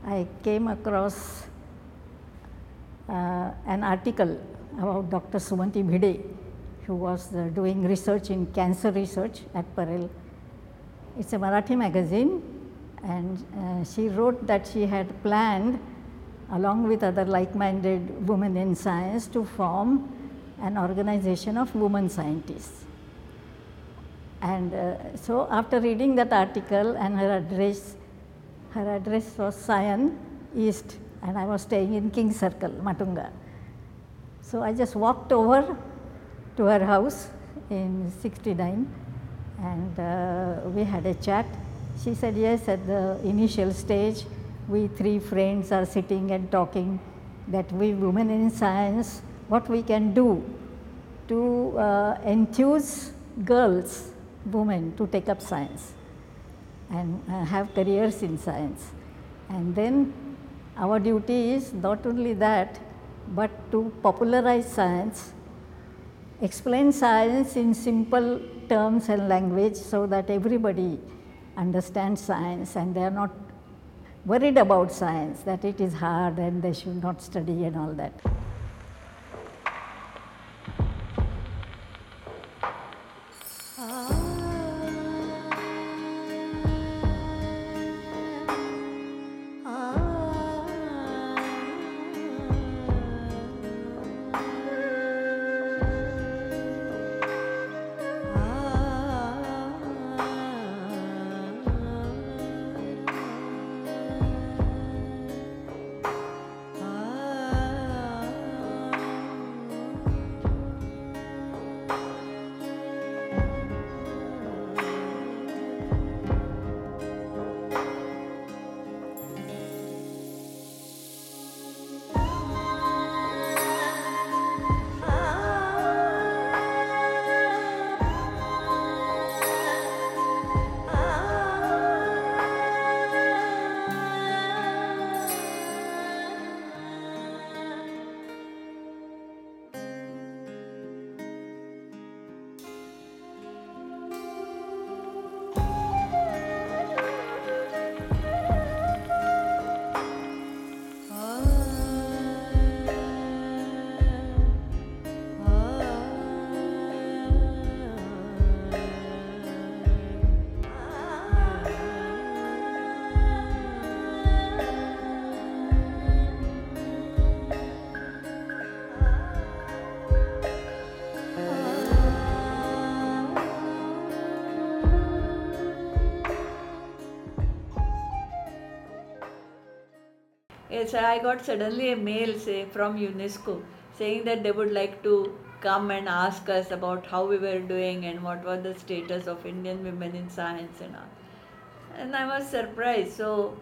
I came across an article about Dr. Sumanti Bhide, who was doing research in cancer research at Parel. It's a Marathi magazine, and she wrote that she had planned, along with other like-minded women in science, to form an organization of women scientists. And so after reading that article and her address was Sion East, and I was staying in King Circle, Matunga. So I just walked over to her house in 69, and we had a chat. She said, yes, at the initial stage, we three friends are sitting and talking that we women in science, what we can do to enthuse girls, women, to take up science and have careers in science. And then our duty is not only that, but to popularize science, explain science in simple terms and language so that everybody understands science and they are not worried about science, that it is hard and they should not study and all that. Yes, I got suddenly a mail from UNESCO saying that they would like to come and ask us about how we were doing and what was the status of Indian women in science and all. And I was surprised. So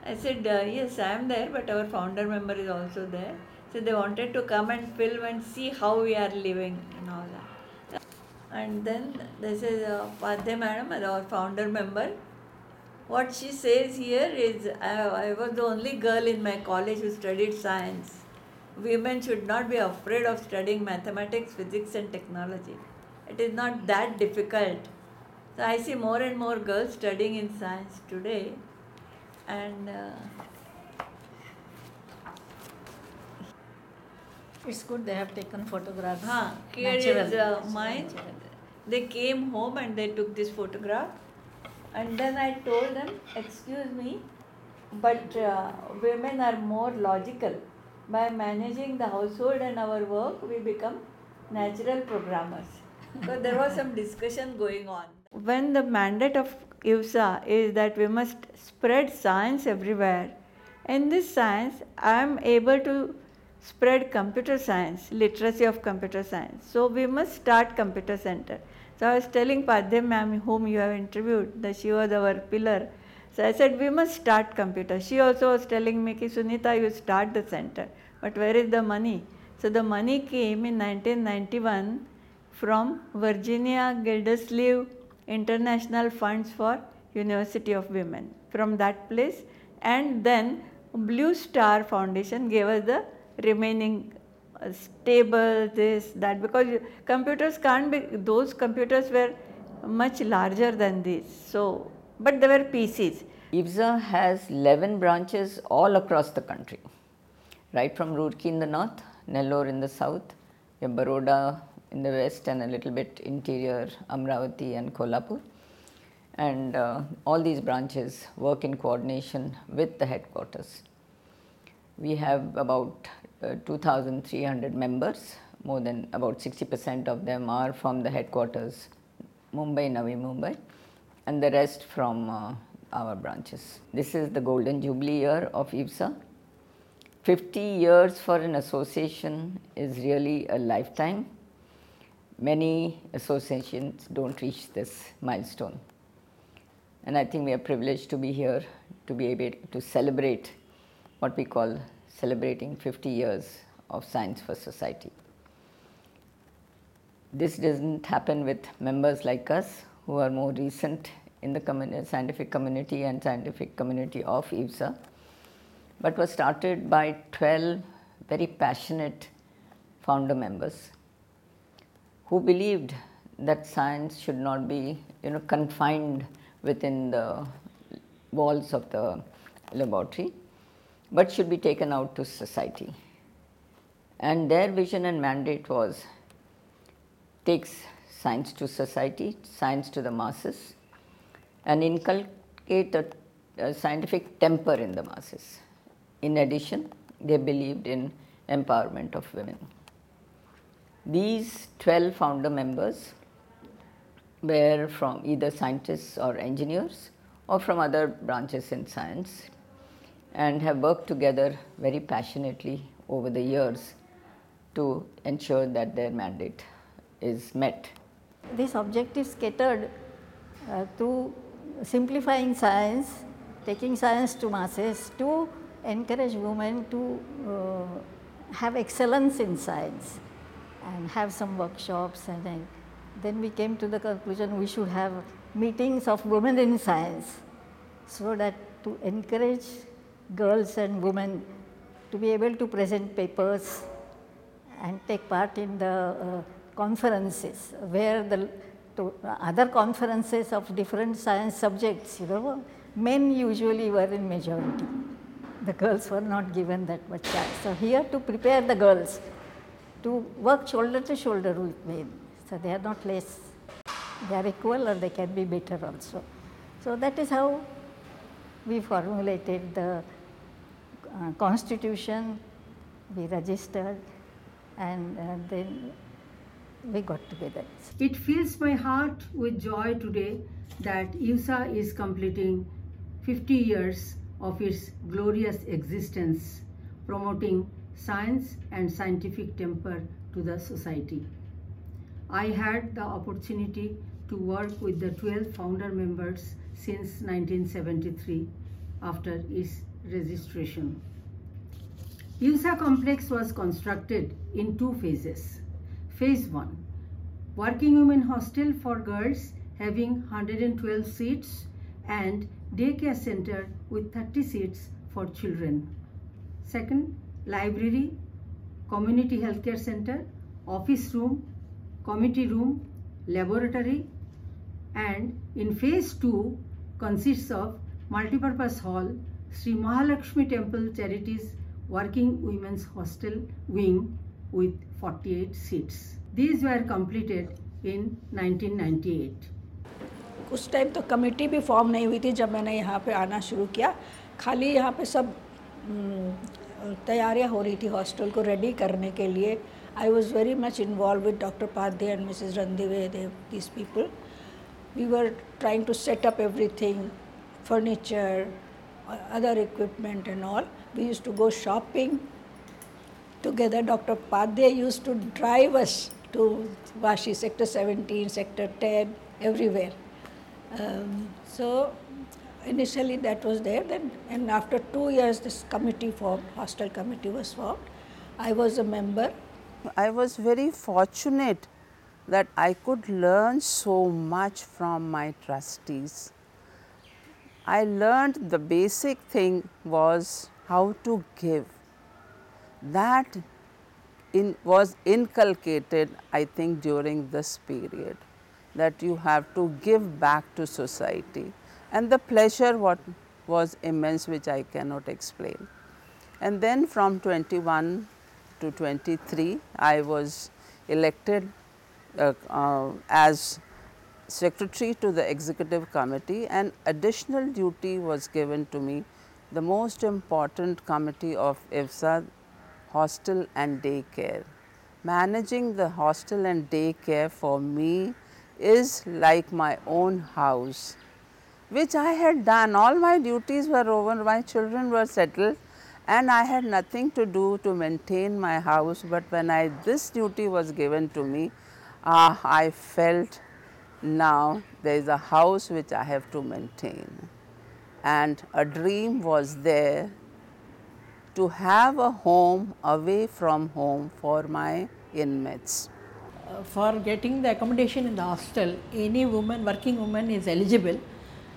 I said, yes, I am there, but our founder member is also there. So they wanted to come and film and see how we are living and all that. And then this is Padhe Madam, our founder member. What she says here is, I was the only girl in my college who studied science. Women should not be afraid of studying mathematics, physics and technology. It is not that difficult. So I see more and more girls studying in science today. And It's good they have taken photographs. Here is mine. They came home and they took this photograph. And then I told them, excuse me, but women are more logical. By managing the household and our work, we become natural programmers. So there was some discussion going on. When the mandate of IWSA is that we must spread science everywhere, in this science, I am able to spread computer science, literacy of computer science. So we must start computer center. So I was telling Padhe ma'am, whom you have interviewed, that she was our pillar. So I said, we must start computer. She also was telling me, Sunita, you start the center. But where is the money? So the money came in 1991 from Virginia Gildersleeve International Funds for University of Women. From that place, and then Blue Star Foundation gave us the remaining stable, this, that, because computers can't be, those computers were much larger than these. So, but they were PCs. IWSA has 11 branches all across the country, right from Roorkee in the north, Nellore in the south, Baroda in the west and a little bit interior Amravati and Kolhapur. And all these branches work in coordination with the headquarters. We have about 2,300 members, more than about 60% of them are from the headquarters, Mumbai, Navi Mumbai, and the rest from our branches. This is the golden jubilee year of IWSA. 50 years for an association is really a lifetime. Many associations don't reach this milestone. And I think we are privileged to be here to be able to celebrate what we call celebrating 50 years of Science for Society. This doesn't happen with members like us who are more recent in the scientific community and scientific community of IWSA, but was started by 12 very passionate founder members who believed that science should not be confined within the walls of the laboratory, but should be taken out to society. And their vision and mandate was take science to society, science to the masses, and inculcate a scientific temper in the masses. In addition, they believed in empowerment of women. These 12 founder members were from either scientists or engineers or from other branches in science, and have worked together very passionately over the years to ensure that their mandate is met. This objective catered to simplifying science, taking science to masses, to encourage women to have excellence in science and have some workshops, and then we came to the conclusion we should have meetings of women in science, so that to encourage girls and women to be able to present papers and take part in the conferences, where the other conferences of different science subjects, men usually were in majority. The girls were not given that much chance. So here to prepare the girls to work shoulder to shoulder with men. So they are not less, they are equal, or they can be better also. So that is how we formulated the constitution, we registered, and then we got together. It fills my heart with joy today that IWSA is completing 50 years of its glorious existence, promoting science and scientific temper to the society. I had the opportunity to work with the 12 founder members since 1973 after its registration. IWSA complex was constructed in 2 phases. Phase 1, working women hostel for girls having 112 seats and daycare center with 30 seats for children. Second, library, community healthcare center, office room, committee room, laboratory, and in phase 2 consists of multipurpose hall, Sri Mahalakshmi Temple Charities Working Women's Hostel wing with 48 seats. These were completed in 1998. उस time तो committee भी form नहीं हुई थी जब मैंने यहाँ पे आना शुरू किया, खाली यहाँ पे सब तैयारियाँ हो रही थी हॉस्टल को रेडी करने के लिए. I was very much involve with doctor Padhye and Mrs Ranadive, these people. We were trying to set up everything, furniture, other equipment and all. We used to go shopping together. Dr. Padhe used to drive us to Vashi, Sector 17, Sector 10, everywhere. So initially that was there. Then, and after 2 years, this committee formed, hostel committee was formed. I was a member. I was very fortunate that I could learn so much from my trustees. I learned the basic thing was how to give. That was inculcated, I think, during this period, that you have to give back to society. And the pleasure what was immense, which I cannot explain. And then from 21 to 23, I was elected as secretary to the executive committee, and additional duty was given to me, the most important committee of IWSA, hostel and day care. Managing the hostel and day care for me is like my own house, which I had done. All my duties were over, my children were settled, and I had nothing to do to maintain my house. But when this duty was given to me, I felt now there is a house which I have to maintain, and a dream was there to have a home away from home for my inmates. For getting the accommodation in the hostel, any woman, working woman is eligible.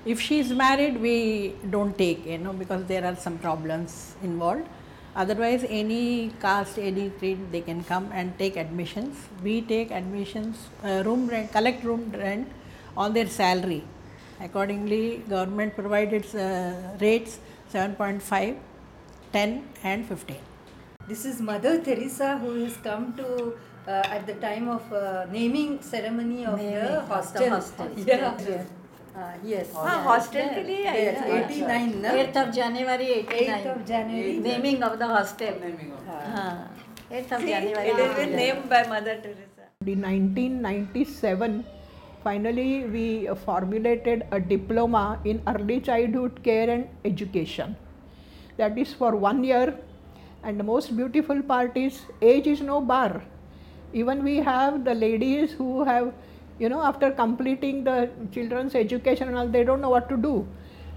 If she is married, we don't take, because there are some problems involved. Otherwise, any caste, any creed, they can come and take admissions. We take admissions, room rent, collect room rent on their salary. Accordingly, government provided rates 7.5, 10 and 15. This is Mother Teresa, who has come to at the time of naming ceremony of the hostel. Yeah. Yes. hostel के लिए आई Yes, थी। 89 ना? 8th of January 89. 8th of January. Naming of the hostel. 8th of January. It has been named by Mother Teresa. In 1997, finally we formulated a diploma in early childhood care and education. That is for 1 year, and the most beautiful part is age is no bar. Even we have the ladies who have, after completing the children's education and all, they don't know what to do.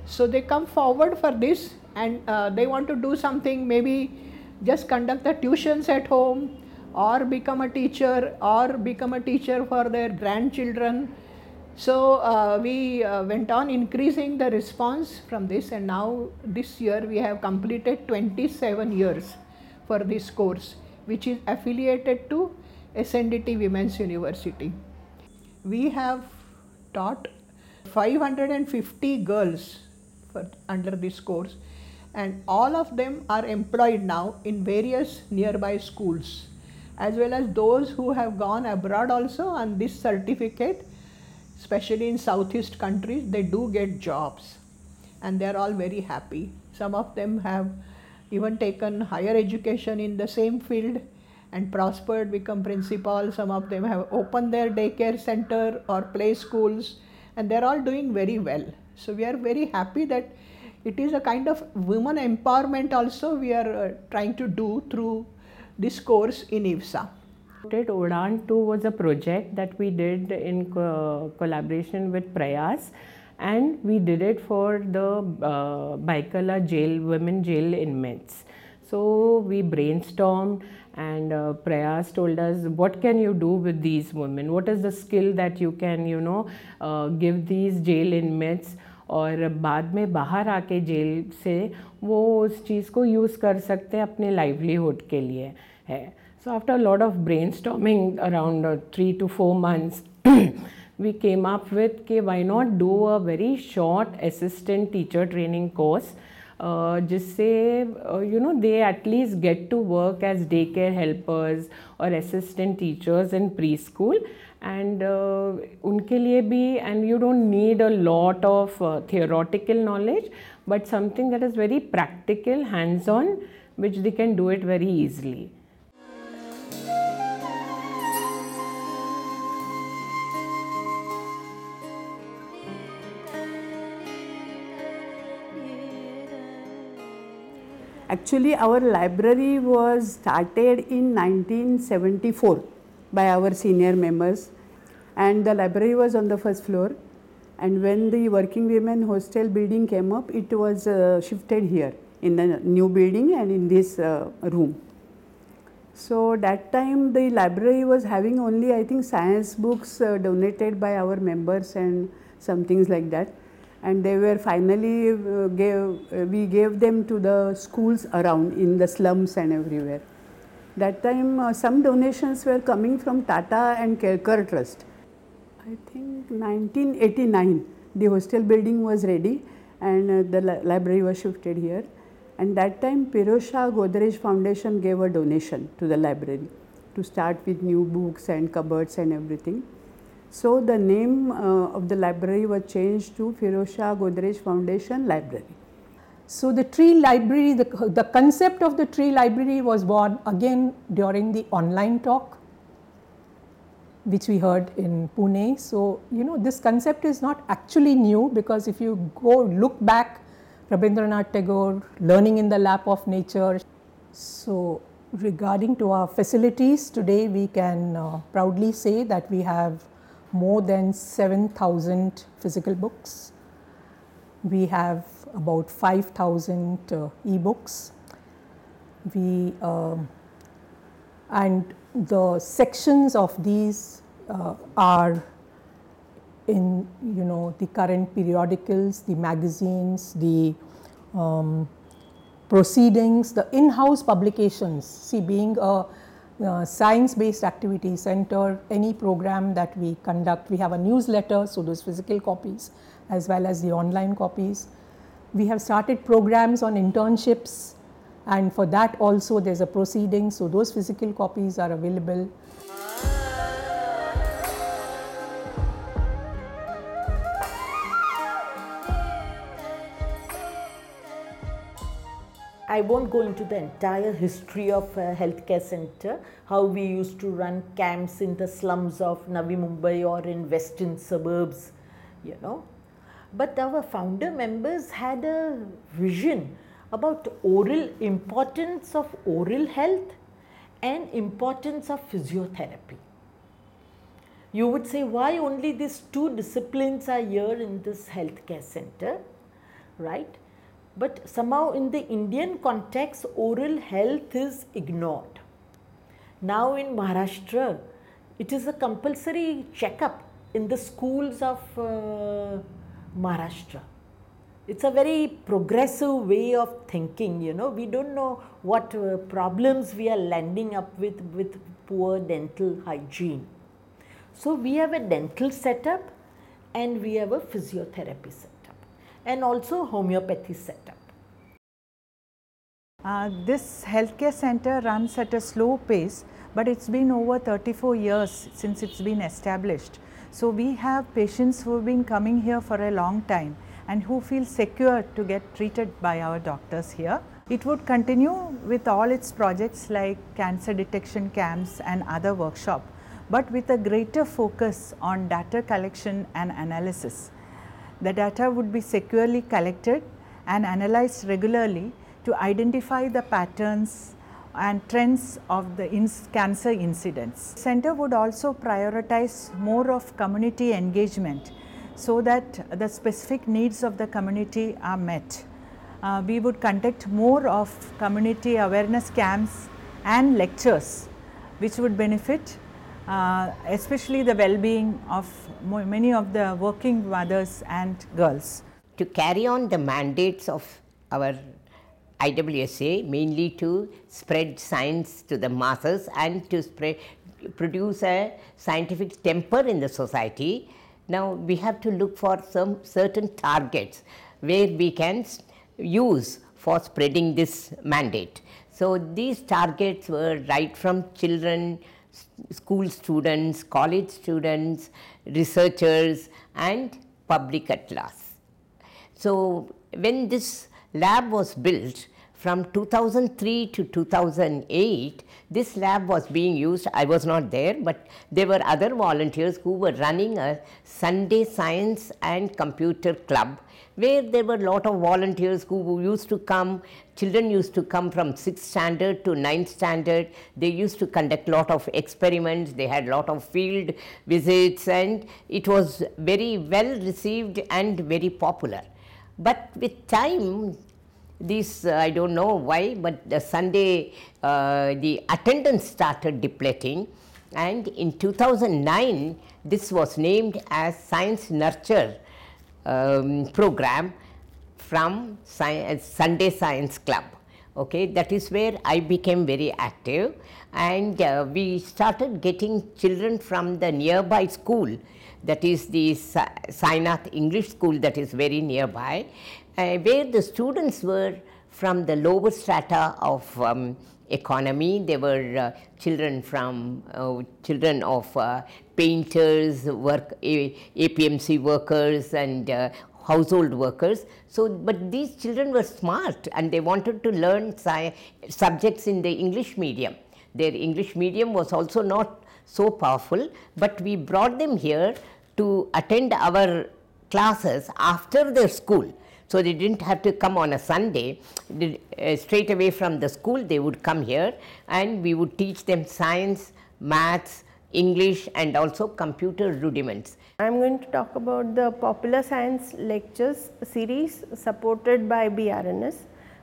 So they come forward for this, and they want to do something, maybe just conduct the tuitions at home, or become a teacher, for their grandchildren. So we went on increasing the response from this, and now this year we have completed 27 years for this course, which is affiliated to SNDT Women's University. We have taught 550 girls under this course, and all of them are employed now in various nearby schools, as well as those who have gone abroad also on this certificate, especially in Southeast countries. They do get jobs, and they are all very happy. Some of them have even taken higher education in the same field and prospered, become principal. Some of them have opened their daycare center or play schools, and they're all doing very well. So we are very happy that it is a kind of women empowerment also we are trying to do through this course in IWSA. Udan 2 was a project that we did in collaboration with Prayas, and we did it for the Baikala jail, women jail inmates. So we brainstormed, and Prayas told us, what can you do with these women? What is the skill that you can, give these jail inmates, और बाद में बाहर आके jail से वो उस चीज़ को use कर सकते हैं अपने लाइवलीहुड के लिए है. So after a lot of brainstorming around 3 to 4 months, we came up with कि why not do a very short assistant teacher training course, जिससे they at least get to work as daycare helpers or assistant teachers in preschool, and उनके लिए भी, and you don't need a lot of theoretical knowledge, but something that is very practical, hands-on, which they can do it very easily. Actually, our library was started in 1974 by our senior members, and the library was on the first floor, and when the working women hostel building came up, it was shifted here in the new building and in this room. So that time the library was having only, I think, science books donated by our members and some things like that, and they were finally we gave them to the schools around in the slums and everywhere. That time some donations were coming from Tata and Kelkar Trust. I think 1989 the hostel building was ready, and the library was shifted here. And that time Pirosha Godrej Foundation gave a donation to the library to start with new books and cupboards and everything. So the name of the library was changed to Pirosha Godrej Foundation Library. So the tree library, the concept of the tree library was born again during the online talk which we heard in Pune. So, this concept is not actually new, because if you go look back, Rabindranath Tagore, learning in the lap of nature. So, regarding to our facilities, today we can proudly say that we have more than 7,000 physical books. We have about 5,000 e-books. And the sections of these are in the current periodicals, the magazines, the proceedings, the in-house publications. See, being a science-based activity center, any program that we conduct, we have a newsletter, so those physical copies as well as the online copies. We have started programs on internships, and for that also there's a proceeding, so those physical copies are available. I won't go into the entire history of a healthcare center, how we used to run camps in the slums of Navi Mumbai or in western suburbs, But our founder members had a vision about importance of oral health and importance of physiotherapy. You would say, why only these two disciplines are here in this healthcare center, right? But somehow in the Indian context, oral health is ignored. Now in Maharashtra, it is a compulsory checkup in the schools of Maharashtra. It's a very progressive way of thinking, We don't know what problems we are landing up with poor dental hygiene. So we have a dental setup and we have a physiotherapy setup and also homeopathy setup. This healthcare center runs at a slow pace, but it's been over 34 years since it's been established. So we have patients who have been coming here for a long time and who feel secure to get treated by our doctors here. It would continue with all its projects like cancer detection camps and other workshops, but with a greater focus on data collection and analysis. The data would be securely collected and analyzed regularly to identify the patterns and trends of the cancer incidents. The center would also prioritize more of community engagement so that the specific needs of the community are met. We would conduct more of community awareness camps and lectures which would benefit especially the well-being of many of the working mothers and girls. To carry on the mandates of our IWSA, mainly to spread science to the masses and to produce a scientific temper in the society. Now we have to look for some certain targets where we can use for spreading this mandate. So these targets were right from children, school students, college students, researchers and public at large. So when this lab was built from 2003 to 2008, this lab was being used. I was not there, but there were other volunteers who were running a Sunday Science and Computer Club, where there were a lot of volunteers who used to come. Children used to come from 6th standard to 9th standard. They used to conduct a lot of experiments. They had a lot of field visits, and it was very well received and very popular. But with time, this I don't know why, but the Sunday the attendance started depleting, and in 2009 this was named as Science Nurture program from Sunday Science Club. Okay, that is where I became very active, and we started getting children from the nearby school, that is the Sainath English School that is very nearby. where the students were from the lower strata of economy. They were children of painters, APMC workers, and household workers. So, but these children were smart and they wanted to learn subjects in the English medium. Their English medium was also not so powerful, but we brought them here to attend our classes after their school. So, they did not have to come on a Sunday. Straight away from the school they would come here, and we would teach them science, maths, English, and also computer rudiments. I am going to talk about the popular science lectures series supported by BRNS,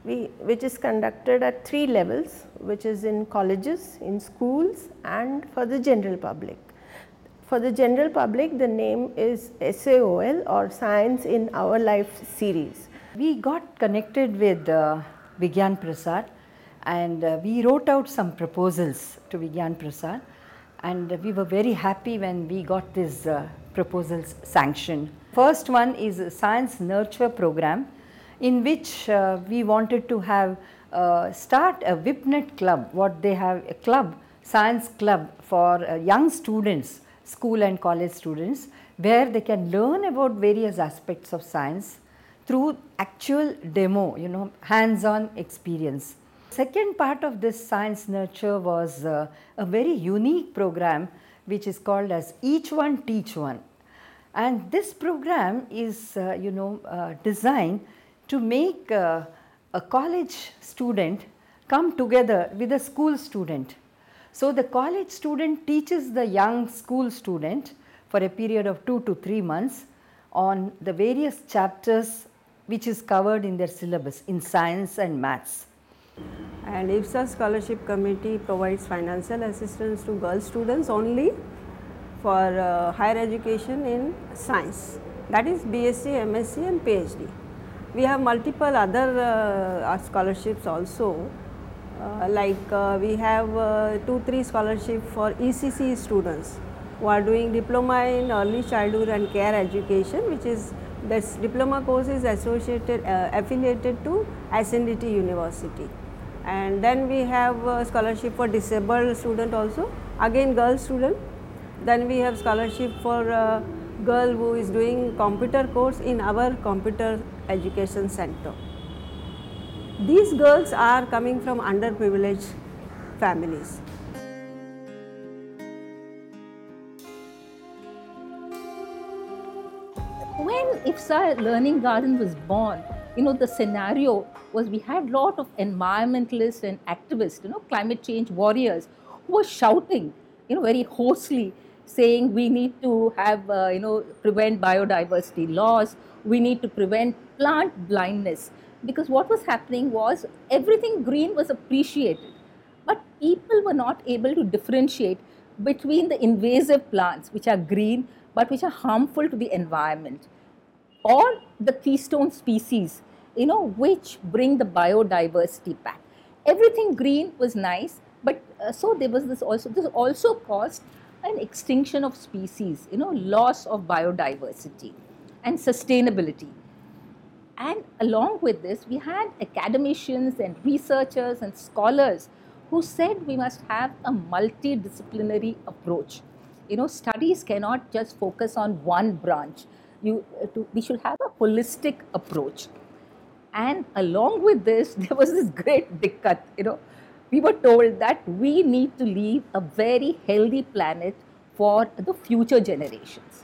which is conducted at 3 levels, which is in colleges, in schools, and for the general public. For the general public, the name is SAOL, or Science in Our Life series. We got connected with Vigyan Prasad, and we wrote out some proposals to Vigyan Prasad, and we were very happy when we got these proposals sanctioned. First one is a science nurture program, in which we wanted to have start a WIPNet club. What they have, a club, science club for young students, school and college students, where they can learn about various aspects of science through actual demo, hands-on experience. Second part of this science nurture was a very unique program which is called as Each One Teach One. And this program is designed to make a college student come together with a school student. So, the college student teaches the young school student for a period of 2 to 3 months on the various chapters which is covered in their syllabus in science and maths. And IWSA Scholarship Committee provides financial assistance to girl students only for higher education in science, that is BSc, MSc and PhD. We have multiple other scholarships also, we have 2-3 scholarships for ECC students who are doing diploma in early childhood and care education, which is this diploma course is affiliated to Ascendity University. And then we have a scholarship for disabled student also, again girl student. Then we have scholarship for a girl who is doing computer course in our computer education center. These girls are coming from underprivileged families. When IWSA Learning Garden was born, the scenario was we had a lot of environmentalists and activists, climate change warriors who were shouting, very hoarsely, saying we need to have, prevent biodiversity loss, we need to prevent plant blindness. Because what was happening was everything green was appreciated, but people were not able to differentiate between the invasive plants which are green but which are harmful to the environment, or the keystone species, which bring the biodiversity back. Everything green was nice, but so there was this also caused an extinction of species, loss of biodiversity and sustainability. And along with this, we had academicians and researchers and scholars who said we must have a multidisciplinary approach. Studies cannot just focus on one branch. We should have a holistic approach. And along with this, there was this great dikkat, we were told that we need to leave a very healthy planet for the future generations.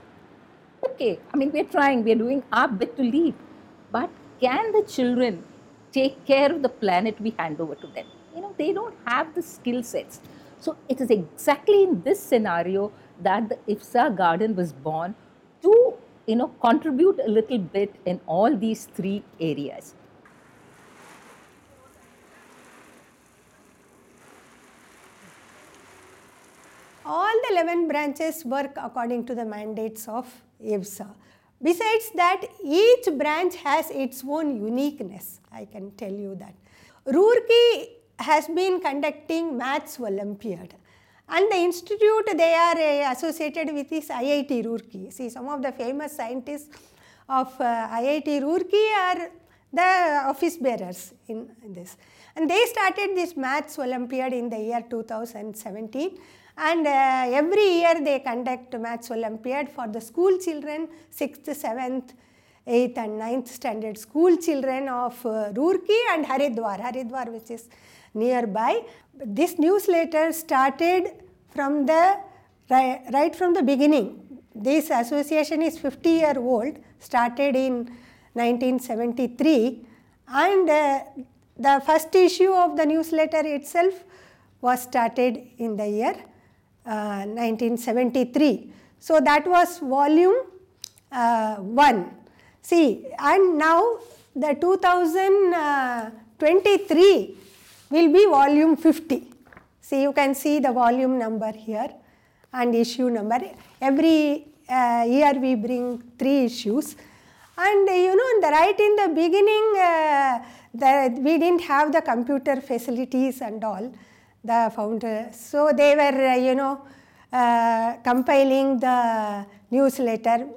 Okay, we're trying, we're doing our bit to leave. But can the children take care of the planet we hand over to them? They don't have the skill sets. So it is exactly in this scenario that the IWSA Garden was born to, contribute a little bit in all these 3 areas. All the 11 branches work according to the mandates of IWSA. Besides that, each branch has its own uniqueness, I can tell you that. Roorkee has been conducting Maths Olympiad, and the institute they are associated with is IIT Roorkee. See, some of the famous scientists of IIT Roorkee are the office bearers in this. And they started this Maths Olympiad in the year 2017. And every year they conduct Maths Olympiad for the school children, 6th, 7th, 8th and 9th standard school children of Roorkee and Haridwar, which is nearby. This newsletter started from the right from the beginning. This association is 50-year-old, started in 1973, and the first issue of the newsletter itself was started in the year 1973. So that was volume 1. See, and now the 2023 will be volume 50. See, you can see the volume number here and issue number. Every year we bring 3 issues. And right in the beginning, we didn't have the computer facilities and all, the founders. So they were, compiling the newsletter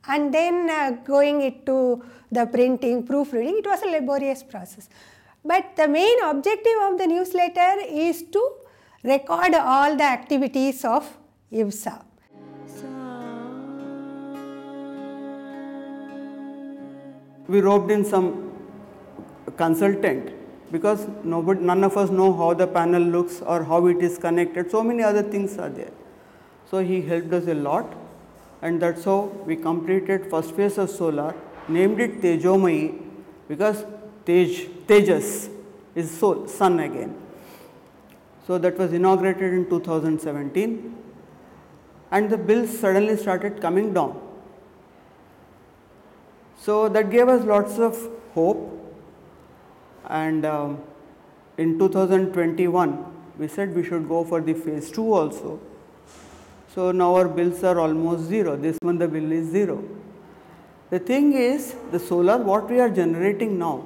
and then going it to the printing, proofreading. It was a laborious process. But the main objective of the newsletter is to record all the activities of IWSA. We roped in some consultant because none of us know how the panel looks or how it is connected. So many other things are there. So he helped us a lot, and that's how we completed first phase of solar, named it Tejomayi because Tejas is soul, sun again. So that was inaugurated in 2017, and the bills suddenly started coming down. So that gave us lots of hope, and in 2021 we said we should go for the phase 2 also. So now our bills are almost 0. This month the bill is 0. The thing is, the solar what we are generating now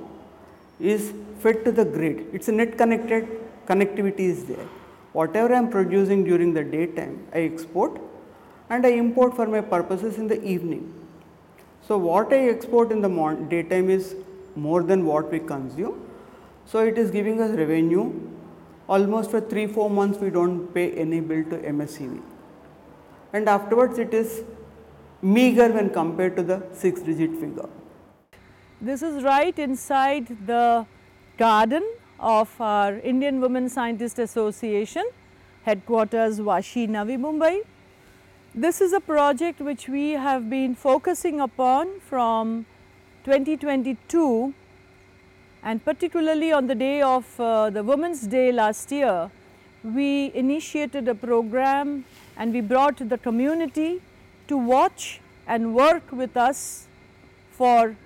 is fed to the grid. It's a net connected, connectivity is there. Whatever I am producing during the daytime, I export and I import for my purposes in the evening. So what I export in the daytime is more than what we consume. So it is giving us revenue. Almost for 3-4 months we don't pay any bill to MSEV. And afterwards it is meager when compared to the 6-digit figure. This is right inside the garden of our Indian Women Scientist Association, headquarters Vashi, Navi Mumbai. This is a project which we have been focusing upon from 2022, and particularly on the day of the Women's Day last year, we initiated a program and we brought the community to watch and work with us for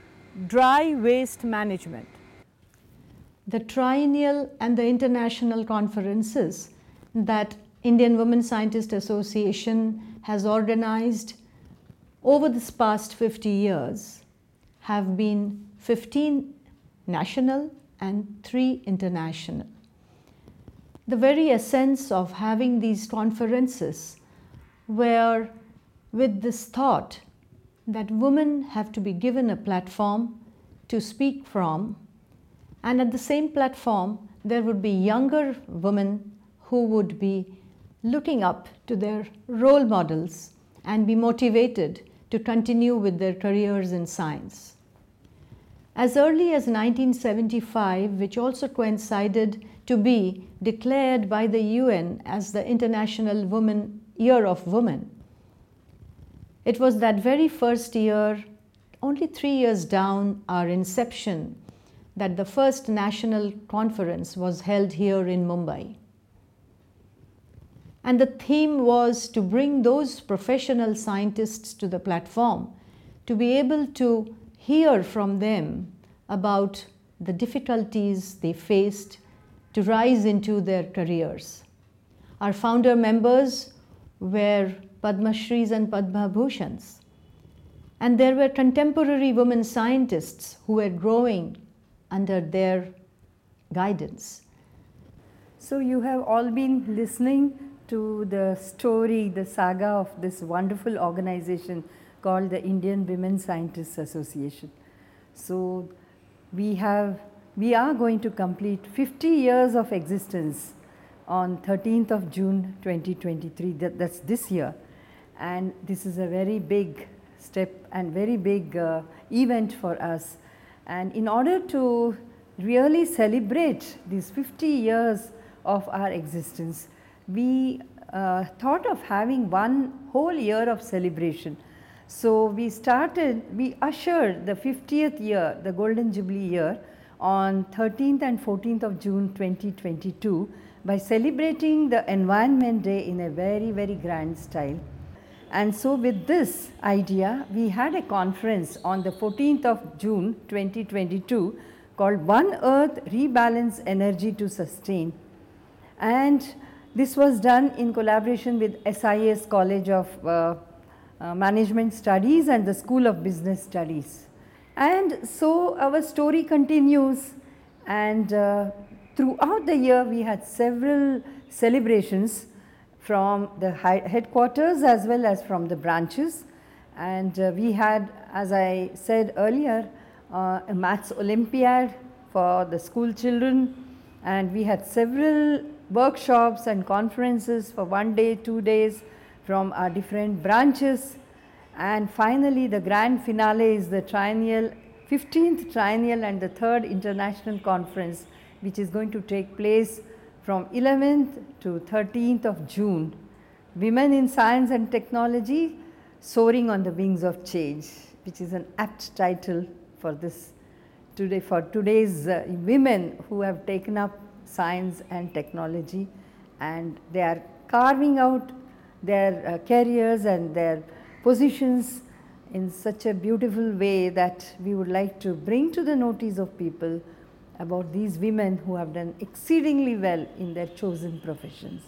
dry waste management. The Triennial and the international conferences that Indian Women Scientist Association has organized over this past 50 years have been 15 national and 3 international. The very essence of having these conferences were with this thought that women have to be given a platform to speak from, and at the same platform there would be younger women who would be looking up to their role models and be motivated to continue with their careers in science. As early as 1975, which also coincided to be declared by the UN as the International Year of Women, it was that very first year, only 3 years down our inception, that the first national conference was held here in Mumbai. And the theme was to bring those professional scientists to the platform, to be able to hear from them about the difficulties they faced to rise into their careers. Our founder members were Padma Shris and Padma Bhushans, and there were contemporary women scientists who were growing under their guidance. So you have all been listening to the story, the saga of this wonderful organization called the Indian Women Scientists Association. So we are going to complete 50 years of existence on 13th of June 2023, that's this year, and this is a very big step and very big event for us. And in order to really celebrate these 50 years of our existence, we thought of having one whole year of celebration. So we ushered the 50th year, the Golden Jubilee year, on 13th and 14th of June 2022 by celebrating the Environment Day in a very, very grand style. And so with this idea, we had a conference on the 14th of June 2022 called One Earth Rebalance Energy to Sustain. And this was done in collaboration with SIS College of Management Studies and the School of Business Studies. And so our story continues, and throughout the year we had several celebrations from the headquarters as well as from the branches. And we had, as I said earlier, a Maths Olympiad for the school children, and we had several workshops and conferences for 1 day, 2 days from our different branches. And finally the grand finale is the Triennial, 15th Triennial and the 3rd International Conference, which is going to take place from 11th to 13th of June. Women in Science and Technology, Soaring on the Wings of Change, which is an apt title for this today, for today's women who have taken up science and technology, and they are carving out their careers and their positions in such a beautiful way that we would like to bring to the notice of people about these women who have done exceedingly well in their chosen professions.